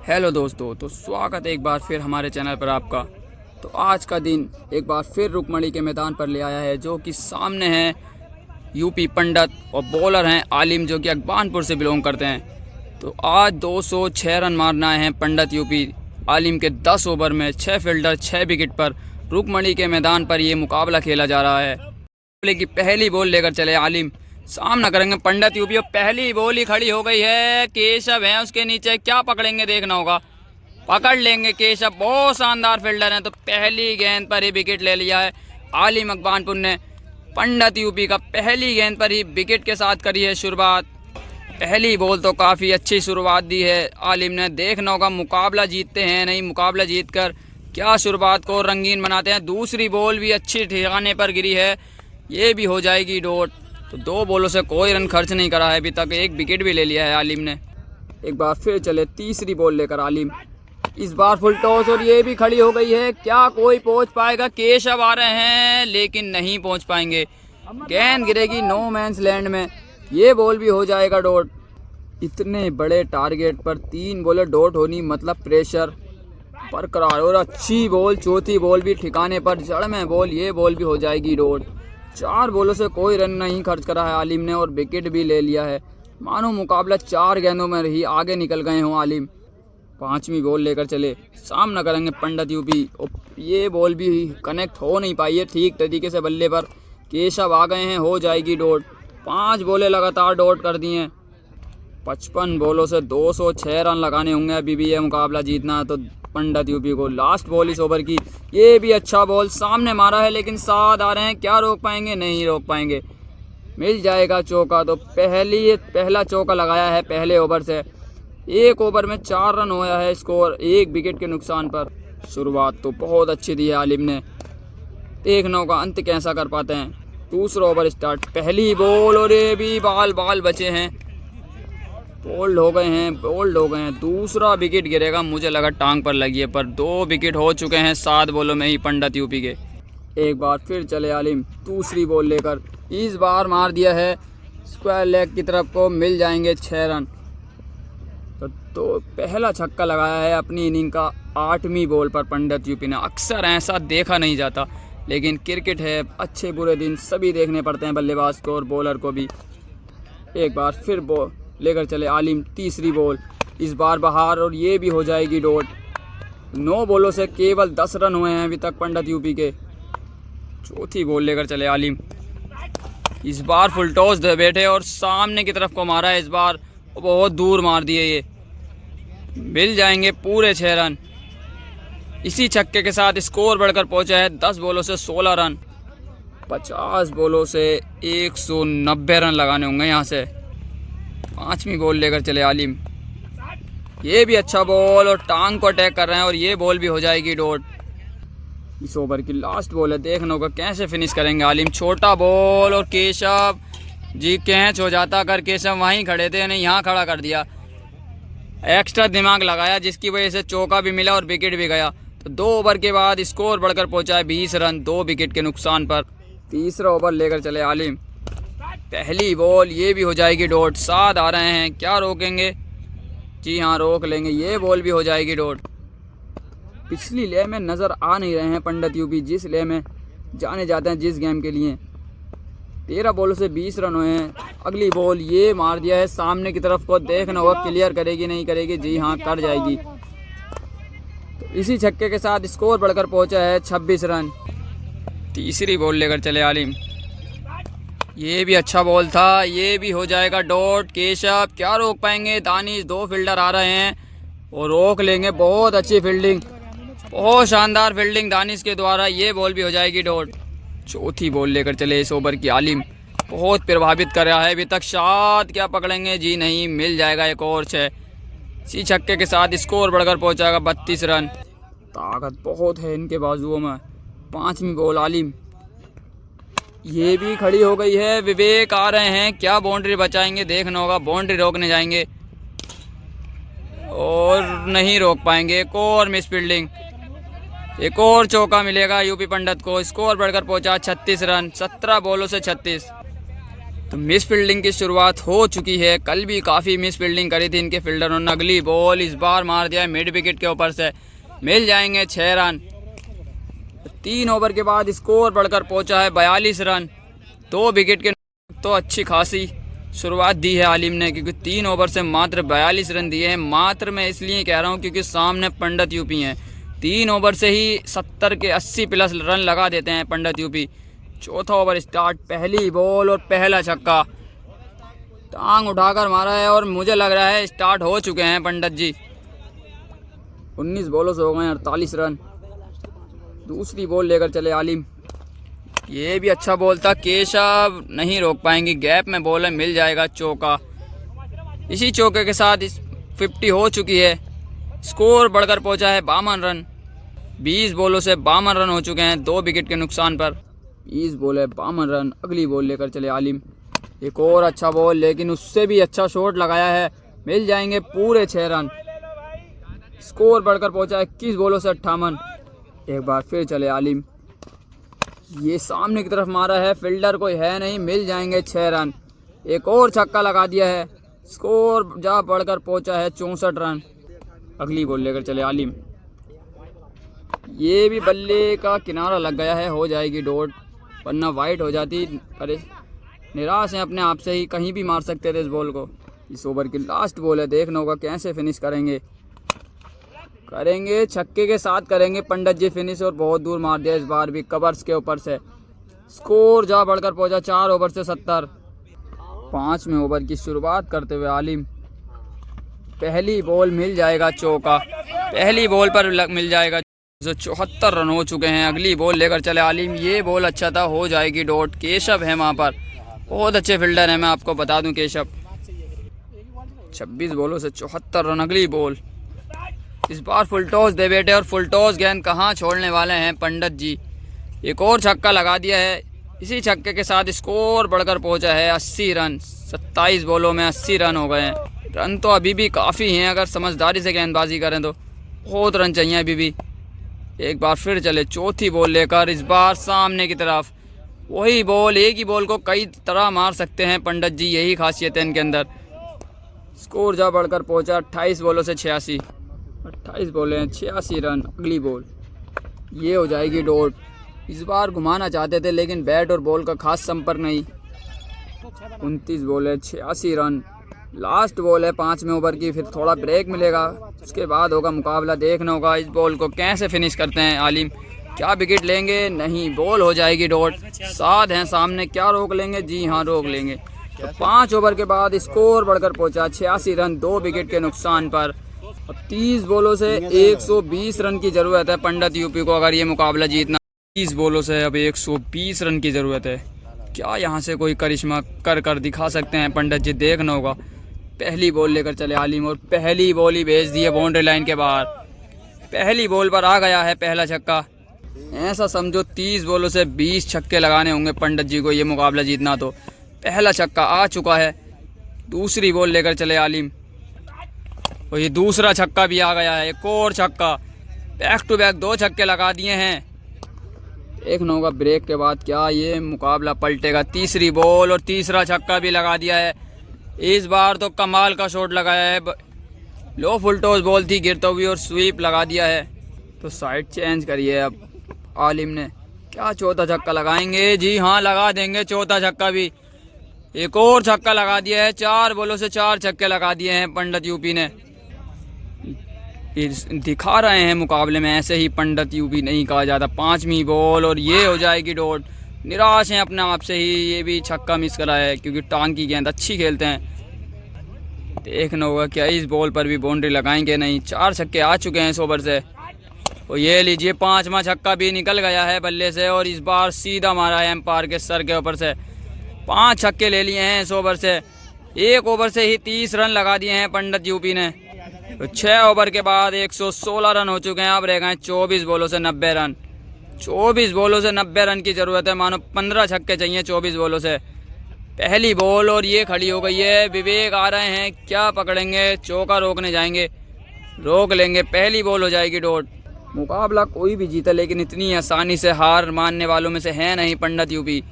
Hello दोस्तों, तो स्वागत है एक बार फिर हमारे चैनल पर आपका। तो आज का दिन एक बार फिर रुकमणी के मैदान पर ले आया है, जो कि सामने है यूपी पंडित और बॉलर हैं आलिम, जो कि अकबानपुर से बिलोंग करते हैं। तो आज 206 रन मारना है पंडित यूपी आलिम के 10 ओवर में 6 फील्डर 6 विकेट पर रुकमणी के मैदान पर ये मुकाबला खेला जा रहा है। मुकाबले की पहली बॉल लेकर चले आलिम, सामना करेंगे पंडित यूपी। और पहली बॉल ही खड़ी हो गई है, केशव है उसके नीचे, क्या पकड़ेंगे देखना होगा। पकड़ लेंगे केशव, बहुत शानदार फील्डर हैं। तो पहली गेंद पर ही विकेट ले लिया है आलिम अकबानपुर ने। पंडित यूपी का पहली गेंद पर ही विकेट के साथ करी है शुरुआत। पहली बॉल तो काफ़ी अच्छी शुरुआत दी है आलिम ने। देखना होगा मुकाबला जीतते हैं नहीं, मुकाबला जीतकर क्या शुरुआत को रंगीन बनाते हैं। दूसरी बॉल भी अच्छी ठिकाने पर गिरी है, ये भी हो जाएगी डॉट। तो 2 बॉलों से कोई रन खर्च नहीं करा है अभी तक, 1 विकेट भी ले लिया है आलिम ने। एक बार फिर चले तीसरी बॉल लेकर आलिम, इस बार फुल टॉस और ये भी खड़ी हो गई है। क्या कोई पहुंच पाएगा? केशव आ रहे हैं लेकिन नहीं पहुंच पाएंगे। गेंद गिरेगी नो मैंस लैंड में, ये बॉल भी हो जाएगा डॉट। इतने बड़े टारगेट पर 3 बॉलें डॉट होनी मतलब प्रेशर बरकरार। और अच्छी बॉल, चौथी बॉल भी ठिकाने पर, जड़ में बॉल, ये बॉल भी हो जाएगी डॉट। 4 बॉलों से कोई रन नहीं खर्च करा है आलिम ने और विकेट भी ले लिया है। मानो मुकाबला 4 गेंदों में ही आगे निकल गए हों आलिम। 5वीं बॉल लेकर चले, सामना करेंगे पंडित यूपी। और ये बॉल भी कनेक्ट हो नहीं पाई है ठीक तरीके से बल्ले पर। केशव आ गए हैं, हो जाएगी डॉट। 5 बॉलें लगातार डॉट कर दी हैं। 55 बॉलों से 206 रन लगाने होंगे अभी भी ये मुकाबला जीतना है तो पंडित यूपी को। लास्ट बॉल इस ओवर की, ये भी अच्छा बॉल सामने मारा है लेकिन साथ आ रहे हैं, क्या रोक पाएंगे? नहीं रोक पाएंगे। मिल जाएगा चौका। तो पहला चौका लगाया है पहले ओवर से। 1 ओवर में 4 रन होया है स्कोर, 1 विकेट के नुकसान पर। शुरुआत तो बहुत अच्छी दी है आलिम ने, देखना होगा अंत कैसा कर पाते हैं। दूसरा ओवर स्टार्ट, पहली बॉल और ये भी बाल बचे हैं, बोल्ड हो गए हैं। दूसरा विकेट गिरेगा, मुझे लगा टांग पर लगी है, पर 2 विकेट हो चुके हैं 7 बॉलों में ही पंडित यूपी के। एक बार फिर चले आलिम दूसरी बॉल लेकर, इस बार मार दिया है स्क्वायर लेग की तरफ को, मिल जाएंगे 6 रन। तो पहला छक्का लगाया है अपनी इनिंग का 8वीं बॉल पर पंडित यूपी ने। अक्सर ऐसा देखा नहीं जाता, लेकिन क्रिकेट है, अच्छे बुरे दिन सभी देखने पड़ते हैं बल्लेबाज को और बॉलर को भी। एक बार फिर बॉल लेकर चले आलिम, तीसरी बॉल, इस बार बाहर और ये भी हो जाएगी डॉट। 9 बॉलों से केवल 10 रन हुए हैं अभी तक पंडित यूपी के। चौथी बॉल लेकर चले आलिम, इस बार फुल टॉस दे बैठे और सामने की तरफ को मारा है इस बार, बहुत दूर मार दिए ये। मिल जाएंगे पूरे 6 रन। इसी छक्के के साथ स्कोर बढ़कर पहुंचा है 10 बॉलों से 16 रन। 50 बॉलों से 190 रन लगाने होंगे यहाँ से। 5वीं बॉल लेकर चले आलिम, ये भी अच्छा बॉल और टांग को अटैक कर रहे हैं और ये बॉल भी हो जाएगी डॉट। इस ओवर की लास्ट बॉल है, देखना होगा कैसे फिनिश करेंगे आलिम। छोटा बॉल और केशव जी कैच हो जाता अगर केशव वहीं खड़े थे, नहीं यहाँ खड़ा कर दिया। एक्स्ट्रा दिमाग लगाया जिसकी वजह से चौका भी मिला और विकेट भी गया। तो 2 ओवर के बाद स्कोर बढ़कर पहुंचा है 20 रन 2 विकेट के नुकसान पर। तीसरा ओवर लेकर चले आलिम, पहली बॉल, ये भी हो जाएगी डॉट। 7 आ रहे हैं, क्या रोकेंगे? जी हाँ रोक लेंगे, ये बॉल भी हो जाएगी डॉट। पिछली ले में नज़र आ नहीं रहे हैं पंडित यूपी, जिस ले में जाने जाते हैं जिस गेम के लिए। 13 बॉलों से 20 रन हुए हैं। अगली बॉल, ये मार दिया है सामने की तरफ को, देखना होगा क्लियर करेगी नहीं करेगी। जी हाँ कर जाएगी। तो इसी छक्के के साथ स्कोर बढ़कर पहुंचा है 26 रन। तीसरी बॉल लेकर चले आलिम, ये भी अच्छा बॉल था, ये भी हो जाएगा डॉट। केशव क्या रोक पाएंगे? दानिश, 2 फील्डर आ रहे हैं और रोक लेंगे। बहुत अच्छी फील्डिंग, बहुत शानदार फील्डिंग दानिश के द्वारा, ये बॉल भी हो जाएगी डॉट। चौथी बॉल लेकर चले इस ओवर की आलिम, बहुत प्रभावित कर रहा है अभी तक। शायद क्या पकड़ेंगे? जी नहीं, मिल जाएगा एक और 6। इसी छक्के के साथ स्कोर बढ़कर पहुंचाएगा 32 रन। ताकत बहुत है इनके बाजुओं में। 5वीं बॉल आलिम, ये भी खड़ी हो गई है। विवेक आ रहे हैं, क्या बाउंड्री बचाएंगे? देखना होगा, बाउंड्री रोकने जाएंगे और नहीं रोक पाएंगे। एक और मिस फील्डिंग, एक और चौका मिलेगा यूपी पंडित को। स्कोर बढ़कर पहुंचा 36 रन 17 बॉलों से 36। तो मिस फील्डिंग की शुरुआत हो चुकी है। कल भी काफ़ी मिस फील्डिंग करी थी इनके फील्डरों ने। अगली बॉल इस बार मार दिया है मिड विकेट के ऊपर से, मिल जाएंगे 6 रन। 3 ओवर के बाद स्कोर बढ़कर पहुंचा है 42 रन। 2 विकेट के तो अच्छी खासी शुरुआत दी है आलिम ने, क्योंकि 3 ओवर से मात्र 42 रन दिए हैं। मात्र मैं इसलिए कह रहा हूं क्योंकि सामने पंडित यूपी हैं। 3 ओवर से ही 70 के 80 प्लस रन लगा देते हैं पंडित यूपी। चौथा ओवर स्टार्ट, पहली बॉल और पहला छक्का टांग उठाकर मारा है और मुझे लग रहा है स्टार्ट हो चुके हैं पंडित जी। 19 बॉलों से हो गए 48 रन। दूसरी बॉल लेकर चले आलिम, ये भी अच्छा बॉल था, केशव नहीं रोक पाएंगे, गैप में बॉल है, मिल जाएगा चौका। इसी चौके के साथ 50 हो चुकी है। स्कोर बढ़कर पहुंचा है 52 रन। 20 बॉलों से 52 रन हो चुके हैं 2 विकेट के नुकसान पर। 20 बॉल है 52 रन। अगली बॉल लेकर चले आलिम, एक और अच्छा बॉल, लेकिन उससे भी अच्छा शॉट लगाया है, मिल जाएंगे पूरे 6 रन। स्कोर बढ़कर पहुंचा है 21 बॉलों से 58। एक बार फिर चले आलिम, ये सामने की तरफ मारा है, फील्डर कोई है नहीं, मिल जाएंगे 6 रन। एक और छक्का लगा दिया है, स्कोर जा बढ़कर पहुंचा है 64 रन। अगली बॉल लेकर चले आलिम, ये भी बल्ले का किनारा लग गया है, हो जाएगी डॉट, वरना वाइट हो जाती। पर निराश हैं अपने आप से ही, कहीं भी मार सकते थे इस बॉल को। इस ओवर की लास्ट बॉल है, देखना होगा कैसे फिनिश करेंगे। छक्के के साथ करेंगे पंडित जी फिनिश, और बहुत दूर मार दिया इस बार भी कवर्स के ऊपर से। स्कोर जा बढ़कर पहुंचा 4 ओवर से 70। 5वें ओवर की शुरुआत करते हुए आलिम, पहली बॉल मिल जाएगा चौका, पहली बॉल पर मिल जाएगा। 74 रन हो चुके हैं। अगली बॉल लेकर चले आलिम, ये बॉल अच्छा था, हो जाएगी डॉट। केशव है वहाँ पर, बहुत अच्छे फील्डर हैं, मैं आपको बता दूं केशव। 26 बॉलों से 74 रन। अगली बॉल, इस बार फुल टॉस दे बैठे, और फुल टॉस गेंद कहाँ छोड़ने वाले हैं पंडित जी। एक और छक्का लगा दिया है, इसी छक्के के साथ स्कोर बढ़कर पहुंचा है 80 रन। 27 बॉलों में 80 रन हो गए हैं। रन तो अभी भी काफ़ी हैं, अगर समझदारी से गेंदबाजी करें तो बहुत रन चाहिए अभी भी। एक बार फिर चले चौथी बॉल लेकर, इस बार सामने की तरफ वही बॉल, एक ही बॉल को कई तरह मार सकते हैं पंडित जी, यही खासियत है इनके अंदर। स्कोर जा बढ़कर पहुंचा 28 बॉलों से 86। 28 बॉलें 86 रन। अगली बॉल, ये हो जाएगी डॉट। इस बार घुमाना चाहते थे, लेकिन बैट और बॉल का खास संपर्क नहीं। 29 बॉलें 86 रन। लास्ट बॉल है 5वें ओवर की, फिर थोड़ा ब्रेक मिलेगा, उसके बाद होगा मुकाबला। देखना होगा इस बॉल को कैसे फिनिश करते हैं आलिम, क्या विकेट लेंगे, नहीं बॉल हो जाएगी डॉट। 7 हैं सामने, क्या रोक लेंगे, जी हाँ रोक लेंगे। तो 5 ओवर के बाद स्कोर बढ़कर पहुंचा 86 रन 2 विकेट के नुकसान पर। और 30 बॉलों से 120 रन की ज़रूरत है पंडित यूपी को, अगर ये मुकाबला जीतना। 30 बॉलों से अब 120 रन की ज़रूरत है। क्या यहाँ से कोई करिश्मा कर दिखा सकते हैं पंडित जी, देखना होगा। पहली बॉल लेकर चले आलिम, और पहली बॉल ही भेज दी है बाउंड्री लाइन के बाहर। पहली बॉल पर आ गया है पहला छक्का। ऐसा समझो 30 बॉलों से 20 छक्के लगाने होंगे पंडित जी को ये मुकाबला जीतना, तो पहला छक्का आ चुका है। दूसरी बॉल लेकर चले आलिम, और ये दूसरा छक्का भी आ गया है, एक और छक्का। बैक टू बैक 2 छक्के लगा दिए हैं। देखना होगा ब्रेक के बाद क्या ये मुकाबला पलटेगा। तीसरी बॉल और तीसरा छक्का भी लगा दिया है। इस बार तो कमाल का शॉट लगाया है, लो फुल टॉस बॉल थी गिरते हुई, और स्वीप लगा दिया है। तो साइड चेंज करिए अब आलिम ने, क्या चौथा छक्का लगाएंगे, जी हाँ लगा देंगे चौथा छक्का भी। एक और छक्का लगा दिया है, 4 बॉलों से 4 छक्के लगा दिए हैं पंडित यूपी ने। दिखा रहे हैं मुकाबले में ऐसे ही पंडित यूपी नहीं कहा जाता। 5वीं बॉल, और ये हो जाएगी डॉट। निराश हैं अपने आप से ही, ये भी छक्का मिस करा है, क्योंकि टांग की गेंद अच्छी खेलते हैं। देखना होगा क्या इस बॉल पर भी बाउंड्री लगाएंगे, नहीं। 4 छक्के आ चुके हैं इस ओवर से। और ये लीजिए 5वां छक्का भी निकल गया है बल्ले से, और इस बार सीधा मारा है एम्पायर के सर के ऊपर से। 5 छक्के ले लिए हैं इस ओवर से। 1 ओवर से ही 30 रन लगा दिए हैं पंडित यूपी ने। तो 6 ओवर के बाद 116 रन हो चुके हैं। अब रह गए 24 बॉलों से 90 रन। 24 बॉलों से 90 रन की ज़रूरत है, मानो 15 छक्के चाहिए 24 बॉलों से। पहली बॉल, और ये खड़ी हो गई है। विवेक आ रहे हैं, क्या पकड़ेंगे, चौका रोकने जाएंगे, रोक लेंगे। पहली बॉल हो जाएगी डॉट। मुकाबला कोई भी जीता, लेकिन इतनी आसानी से हार मानने वालों में से है नहीं पंडित यूपी।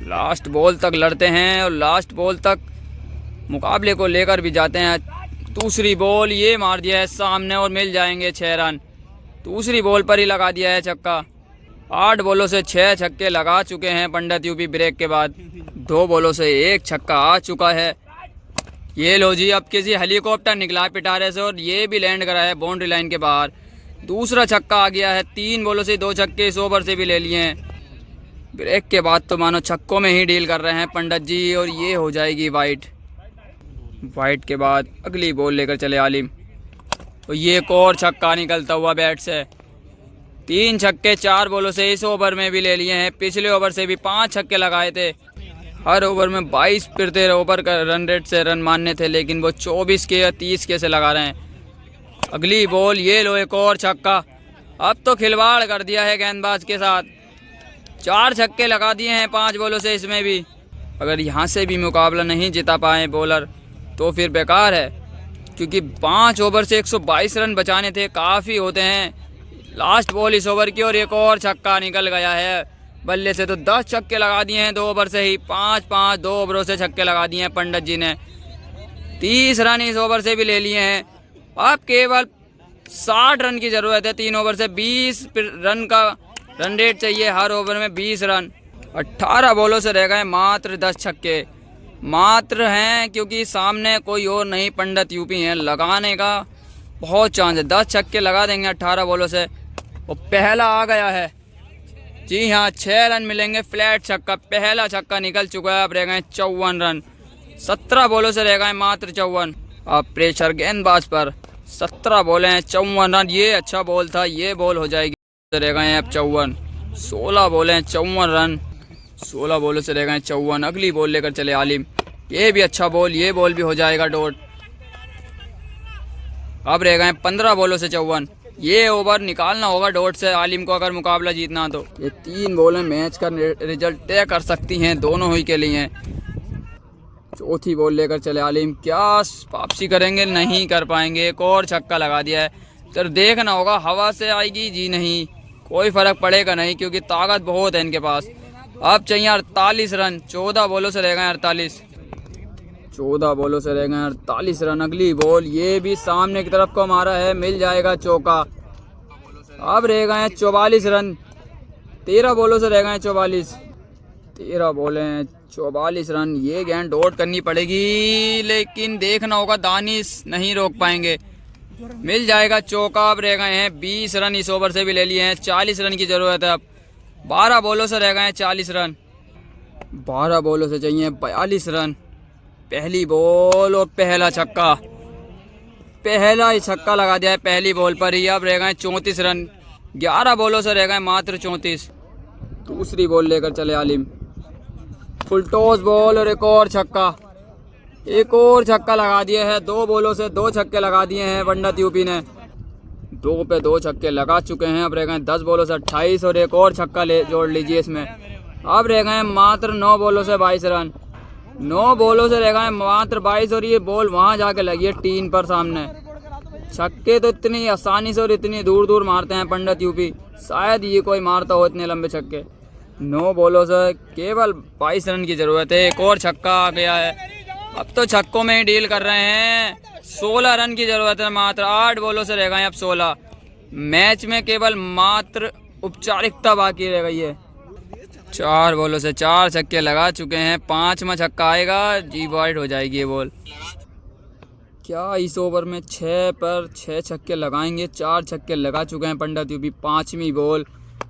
लास्ट बॉल तक लड़ते हैं और लास्ट बॉल तक मुकाबले को लेकर भी जाते हैं। दूसरी बॉल ये मार दिया है सामने और मिल जाएंगे 6 रन। दूसरी बॉल पर ही लगा दिया है छक्का। 8 बॉलों से 6 छक्के लगा चुके हैं पंडित यूपी ब्रेक के बाद। 2 बॉलों से 1 छक्का आ चुका है। ये लो जी, अब किसी हेलीकॉप्टर निकला पिटारे से और ये भी लैंड करा है बाउंड्री लाइन के बाहर। दूसरा छक्का आ गया है। 3 बॉलों से 2 छक्के इस ओवर से भी ले लिए हैं। ब्रेक के बाद तो मानो छक्कों में ही डील कर रहे हैं पंडित जी और ये हो जाएगी वाइड। वाइड के बाद अगली बॉल लेकर चले आलिम और ये एक और छक्का निकलता हुआ बैट से। 3 छक्के 4 बॉलों से इस ओवर में भी ले लिए हैं। पिछले ओवर से भी 5 छक्के लगाए थे। हर ओवर में 22 फिरते ओवर का रन रेट से रन मारने थे, लेकिन वो 24 के या 30 के से लगा रहे हैं। अगली बॉल ये लो, एक और छक्का। अब तो खिलवाड़ कर दिया है गेंदबाज के साथ। 4 छक्के लगा दिए हैं 5 बॉलों से इसमें भी। अगर यहाँ से भी मुकाबला नहीं जिता पाए बॉलर तो फिर बेकार है, क्योंकि 5 ओवर से 122 रन बचाने थे, काफ़ी होते हैं। लास्ट बॉल इस ओवर की और एक और छक्का निकल गया है बल्ले से। तो 10 छक्के लगा दिए हैं 2 ओवर से ही। 5-5 2 ओवरों से छक्के लगा दिए हैं पंडित जी ने। 30 रन इस ओवर से भी ले लिए हैं। अब केवल 60 रन की ज़रूरत है। 3 ओवर से 20 रन का रन रेट चाहिए, हर ओवर में 20 रन। 18 बॉलों से रह गए मात्र 10 छक्के। मात्र हैं क्योंकि सामने कोई और नहीं पंडित यूपी हैं। लगाने का बहुत चांस है। 10 छक्के लगा देंगे 18 बॉलों से। और पहला आ गया है। जी हाँ, 6 रन मिलेंगे फ्लैट छक्का। पहला छक्का निकल चुका है। अब रह गए 54 रन। 17 बॉलों से रह गए मात्र 54। अब प्रेशर गेंदबाज पर। 17 बॉलें हैं 54 रन। ये अच्छा बॉल था, ये बॉल हो जाएगी। रह गए हैं अब 54। 16 बॉलें हैं 54 रन। 16 बॉलों से रह गए 54। अगली बॉल लेकर चले आलिम। ये भी अच्छा बॉल, ये बॉल भी हो जाएगा डॉट। अब रह गए 15 बॉलों से 54। ये ओवर निकालना होगा डॉट से आलिम को अगर मुकाबला जीतना तो। ये 3 बॉलें मैच का रिजल्ट तय कर सकती हैं, दोनों ही के लिए। चौथी बॉल लेकर चले आलिम। क्या वापसी करेंगे? नहीं कर पाएंगे। एक और छक्का लगा दिया है। तो देखना होगा हवा से आएगी जी नहीं, कोई फर्क पड़ेगा नहीं, क्योंकि ताकत बहुत है इनके पास। अब चाहिए 48 रन। 14 बॉलों से रह गए 48। 14 बॉलों से रह गए 48 रन। अगली बॉल ये भी सामने की तरफ को मारा है, मिल जाएगा चौका। अब रह गए 44 रन। 13 बॉलों से रह गए 44। 13 बॉलें 44 रन। ये गेंद डॉट करनी पड़ेगी, लेकिन देखना होगा दानिश नहीं रोक पाएंगे। मिल जाएगा चौका। अब रह गए हैं 20 रन। इस ओवर से भी ले लिए हैं। 40 रन की ज़रूरत है अब। 12 बॉलों से रह गए 40 रन। 12 बॉलों से चाहिए 42 रन। पहली बॉल और पहला छक्का। पहला ही छक्का लगा दिया है पहली बॉल पर ही। अब रह गए 34 रन। 11 बॉलों से रह गए मात्र 34। दूसरी बॉल लेकर चले आलिम। फुल टॉस बॉल और एक और छक्का। एक और छक्का लगा दिए हैं। 2 बॉलों से 2 छक्के लगा दिए हैं पंडित यूपी ने। 2 पे 2 छक्के लगा चुके हैं। अब रह गए 10 बॉलों से 28 और एक और छक्का ले जोड़ लीजिए इसमें। अब रह गए मात्र 9 बॉलों से 22 रन। 9 बॉलों से रह गए मात्र 22 और ये बॉल वहां जाके लगी है टीन पर सामने। छक्के तो इतनी आसानी से और इतनी दूर दूर मारते हैं पंडित यूपी, शायद ये कोई मारता हो इतने लंबे छक्के। 9 बॉलों से केवल 22 रन की ज़रूरत है। एक और छक्का आ गया है। अब तो छक्कों में ही डील कर रहे हैं। 16 रन की ज़रूरत है मात्र। 8 बॉलों से रह गए अब 16। मैच में केवल मात्र औपचारिकता बाकी रह गई है। 4 बॉलों से 4 छक्के लगा चुके हैं। 5वां छक्का आएगा जी वाइड हो जाएगी ये बॉल। क्या इस ओवर में 6 पर 6 छक्के लगाएंगे? 4 छक्के लगा चुके हैं पंडित यूपी। 5वीं बॉल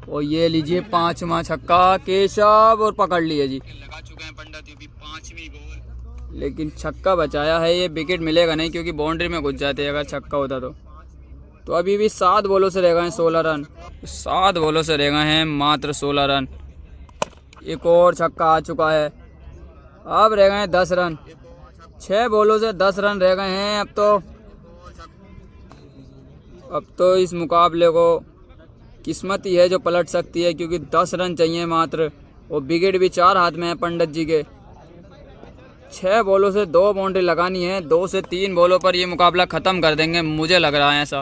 और ये लीजिए 5वां छक्का केशव और पकड़ लिए जी। लगा चुके हैं पंडित यूपी 5वीं बॉल, लेकिन छक्का बचाया है। ये विकेट मिलेगा नहीं क्योंकि बाउंड्री में घुस जाते हैं अगर छक्का होता तो अभी भी 7 बॉलों से रह गए 16 रन। 7 बॉलों से रह गए हैं मात्र 16 रन। एक और छक्का आ चुका है। अब रह गए 10 रन। 6 बॉलों से 10 रन रह गए हैं। अब तो इस मुकाबले को किस्मत ही है जो पलट सकती है, क्योंकि 10 रन चाहिए मात्र और विकेट भी 4 हाथ में है पंडित जी के। 6 बॉलों से 2 बाउंड्री लगानी है। 2 से 3 बॉलों पर ये मुकाबला ख़त्म कर देंगे, मुझे लग रहा है ऐसा।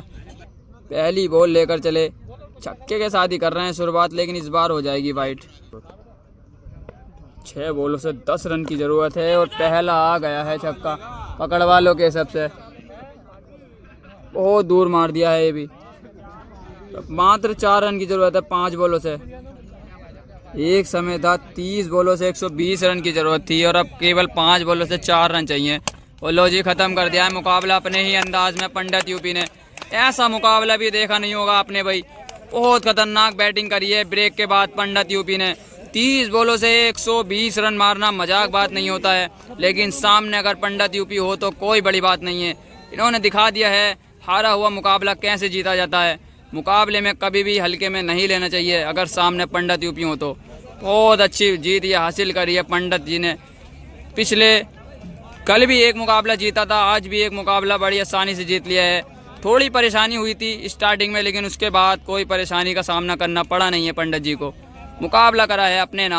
पहली बॉल लेकर चले, छक्के के साथ ही कर रहे हैं शुरुआत, लेकिन इस बार हो जाएगी वाइड। 6 बॉलों से 10 रन की ज़रूरत है और पहला आ गया है छक्का पकड़ वालों के हिसाब से। बहुत दूर मार दिया है ये भी। मात्र 4 रन की ज़रूरत है 5 बॉलों से। एक समय था 30 बॉलों से 120 रन की ज़रूरत थी और अब केवल 5 बॉलों से 4 रन चाहिए। और लो जी ख़त्म कर दिया है मुकाबला अपने ही अंदाज में पंडित यूपी ने। ऐसा मुकाबला भी देखा नहीं होगा आपने भाई। बहुत खतरनाक बैटिंग करी है ब्रेक के बाद पंडित यूपी ने। 30 बॉलों से 120 रन मारना मजाक बात नहीं होता है, लेकिन सामने अगर पंडित यूपी हो तो कोई बड़ी बात नहीं है। इन्होंने दिखा दिया है हारा हुआ मुकाबला कैसे जीता जाता है। मुकाबले में कभी भी हल्के में नहीं लेना चाहिए अगर सामने पंडित यूपी हो तो। बहुत अच्छी जीत ये हासिल करी है पंडित जी ने। पिछले कल भी एक मुकाबला जीता था, आज भी एक मुकाबला बड़ी आसानी से जीत लिया है। थोड़ी परेशानी हुई थी स्टार्टिंग में, लेकिन उसके बाद कोई परेशानी का सामना करना पड़ा नहीं है पंडित जी को। मुकाबला करा है अपने नाम।